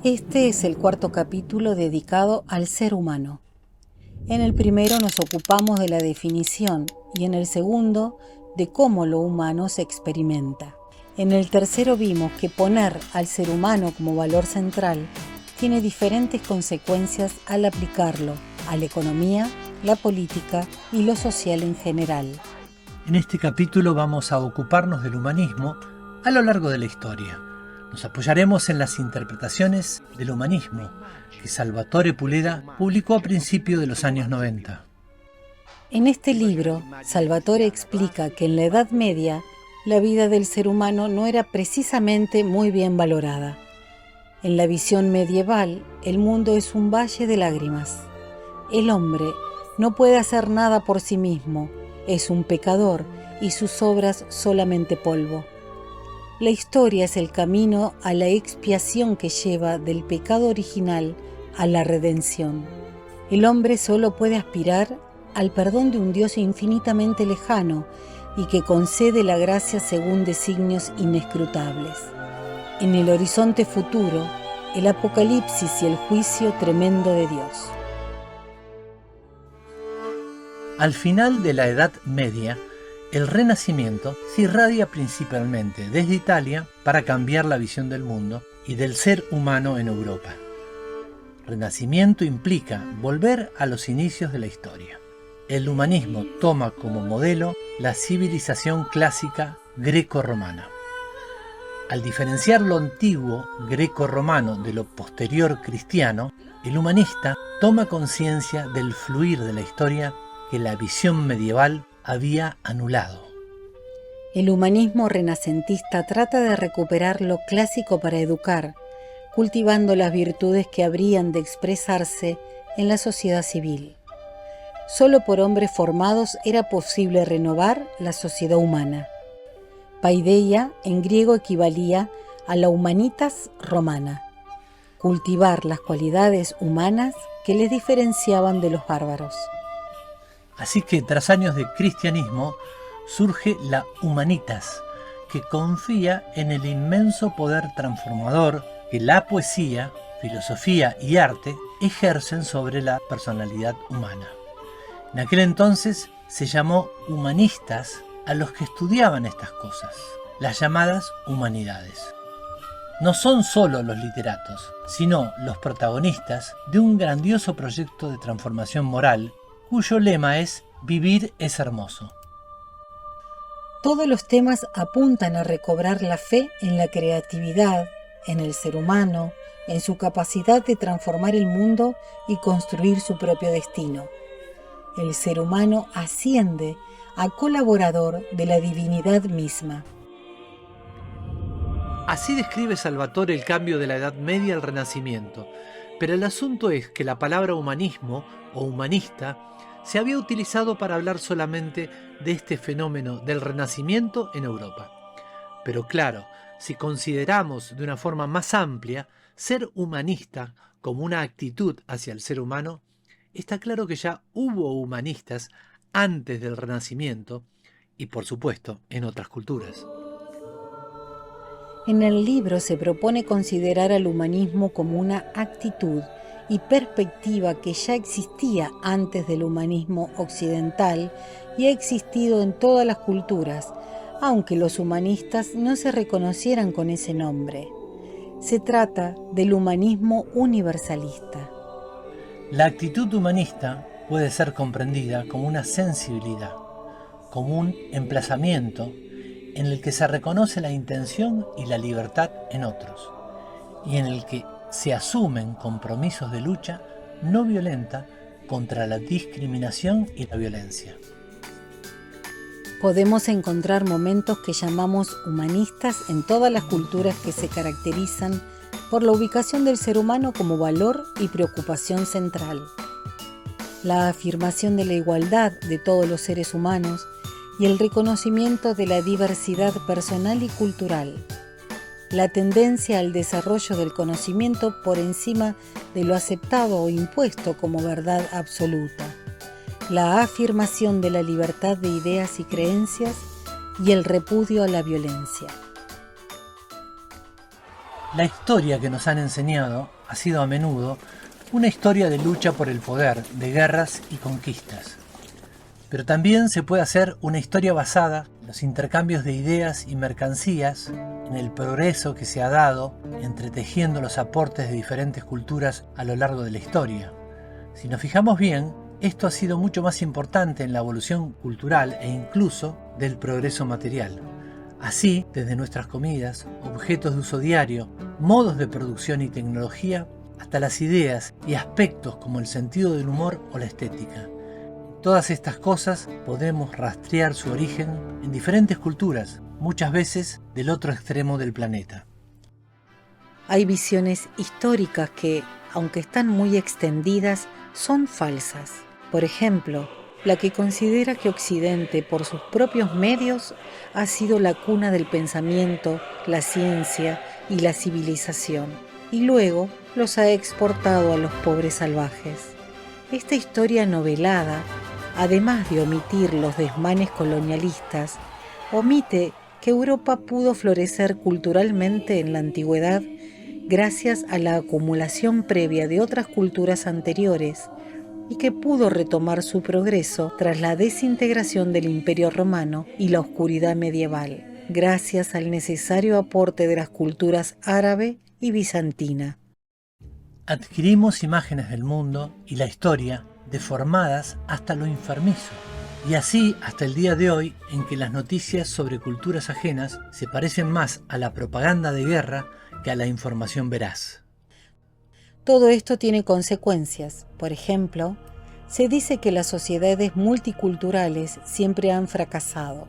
Este es el cuarto capítulo dedicado al ser humano. En el primero nos ocupamos de la definición y en el segundo de cómo lo humano se experimenta. En el tercero vimos que poner al ser humano como valor central tiene diferentes consecuencias al aplicarlo a la economía, la política y lo social en general. En este capítulo vamos a ocuparnos del humanismo a lo largo de la historia. Nos apoyaremos en las interpretaciones del humanismo que Salvatore Puleda publicó a principios de los años 90. En este libro, Salvatore explica que en la Edad Media la vida del ser humano no era precisamente muy bien valorada. En la visión medieval, el mundo es un valle de lágrimas. El hombre no puede hacer nada por sí mismo, es un pecador y sus obras solamente polvo. La historia es el camino a la expiación que lleva del pecado original a la redención. El hombre solo puede aspirar al perdón de un Dios infinitamente lejano y que concede la gracia según designios inescrutables. En el horizonte futuro, el apocalipsis y el juicio tremendo de Dios. Al final de la Edad Media, el Renacimiento se irradia principalmente desde Italia para cambiar la visión del mundo y del ser humano en Europa. Renacimiento implica volver a los inicios de la historia. El humanismo toma como modelo la civilización clásica greco-romana. Al diferenciar lo antiguo greco-romano de lo posterior cristiano, el humanista toma conciencia del fluir de la historia que la visión medieval había anulado. El humanismo renacentista trata de recuperar lo clásico para educar, cultivando las virtudes que habrían de expresarse en la sociedad civil. Solo por hombres formados era posible renovar la sociedad humana. Paideia en griego equivalía a la humanitas romana, cultivar las cualidades humanas que les diferenciaban de los bárbaros. Así que tras años de cristianismo surge la humanitas, que confía en el inmenso poder transformador que la poesía, filosofía y arte ejercen sobre la personalidad humana. En aquel entonces se llamó humanistas a los que estudiaban estas cosas, las llamadas humanidades. No son solo los literatos, sino los protagonistas de un grandioso proyecto de transformación moral cuyo lema es «Vivir es hermoso». Todos los temas apuntan a recobrar la fe en la creatividad, en el ser humano, en su capacidad de transformar el mundo y construir su propio destino. El ser humano asciende a colaborador de la divinidad misma. Así describe Salvatore el cambio de la Edad Media al Renacimiento, pero el asunto es que la palabra humanismo o humanista se había utilizado para hablar solamente de este fenómeno del Renacimiento en Europa. Pero claro, si consideramos de una forma más amplia ser humanista como una actitud hacia el ser humano, está claro que ya hubo humanistas antes del Renacimiento y, por supuesto, en otras culturas. En el libro se propone considerar al humanismo como una actitud y perspectiva que ya existía antes del humanismo occidental y ha existido en todas las culturas, aunque los humanistas no se reconocieran con ese nombre. Se trata del humanismo universalista. La actitud humanista puede ser comprendida como una sensibilidad, como un emplazamiento en el que se reconoce la intención y la libertad en otros, y en el que se asumen compromisos de lucha no violenta contra la discriminación y la violencia. Podemos encontrar momentos que llamamos humanistas en todas las culturas que se caracterizan por la ubicación del ser humano como valor y preocupación central. La afirmación de la igualdad de todos los seres humanos y el reconocimiento de la diversidad personal y cultural. La tendencia al desarrollo del conocimiento por encima de lo aceptado o impuesto como verdad absoluta. La afirmación de la libertad de ideas y creencias y el repudio a la violencia. La historia que nos han enseñado ha sido a menudo una historia de lucha por el poder, de guerras y conquistas. Pero también se puede hacer una historia basada en los intercambios de ideas y mercancías, en el progreso que se ha dado entretejiendo los aportes de diferentes culturas a lo largo de la historia. Si nos fijamos bien, esto ha sido mucho más importante en la evolución cultural e incluso del progreso material. Así, desde nuestras comidas, objetos de uso diario, modos de producción y tecnología, hasta las ideas y aspectos como el sentido del humor o la estética. Todas estas cosas podemos rastrear su origen en diferentes culturas, muchas veces del otro extremo del planeta. Hay visiones históricas que, aunque están muy extendidas, son falsas. Por ejemplo, la que considera que Occidente, por sus propios medios, ha sido la cuna del pensamiento, la ciencia y la civilización, y luego los ha exportado a los pobres salvajes. Esta historia novelada, además de omitir los desmanes colonialistas, omite que Europa pudo florecer culturalmente en la antigüedad gracias a la acumulación previa de otras culturas anteriores y que pudo retomar su progreso tras la desintegración del Imperio Romano y la oscuridad medieval, gracias al necesario aporte de las culturas árabe y bizantina. Adquirimos imágenes del mundo y la historia deformadas hasta lo enfermizo, y así hasta el día de hoy en que las noticias sobre culturas ajenas se parecen más a la propaganda de guerra que a la información veraz. Todo esto tiene consecuencias. Por ejemplo, se dice que las sociedades multiculturales siempre han fracasado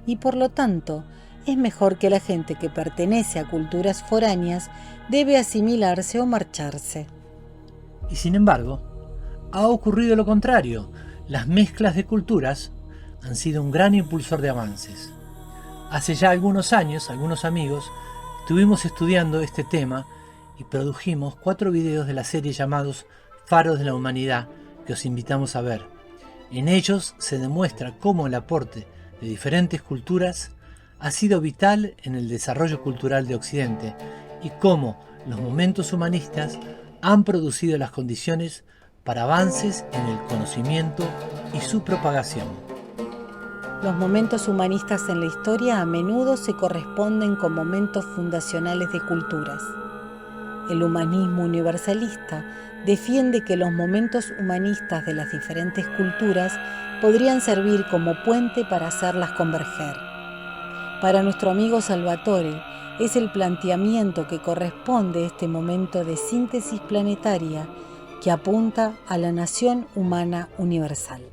y por lo tanto es mejor que la gente que pertenece a culturas foráneas debe asimilarse o marcharse. Y sin embargo, ha ocurrido lo contrario. Las mezclas de culturas han sido un gran impulsor de avances. Hace ya algunos años, algunos amigos, estuvimos estudiando este tema y produjimos 4 videos de la serie llamados Faros de la Humanidad que os invitamos a ver. En ellos se demuestra cómo el aporte de diferentes culturas ha sido vital en el desarrollo cultural de Occidente y cómo los momentos humanistas han producido las condiciones para avances en el conocimiento y su propagación. Los momentos humanistas en la historia a menudo se corresponden con momentos fundacionales de culturas. El humanismo universalista defiende que los momentos humanistas de las diferentes culturas podrían servir como puente para hacerlas converger. Para nuestro amigo Salvatore, es el planteamiento que corresponde a este momento de síntesis planetaria que apunta a la nación humana universal.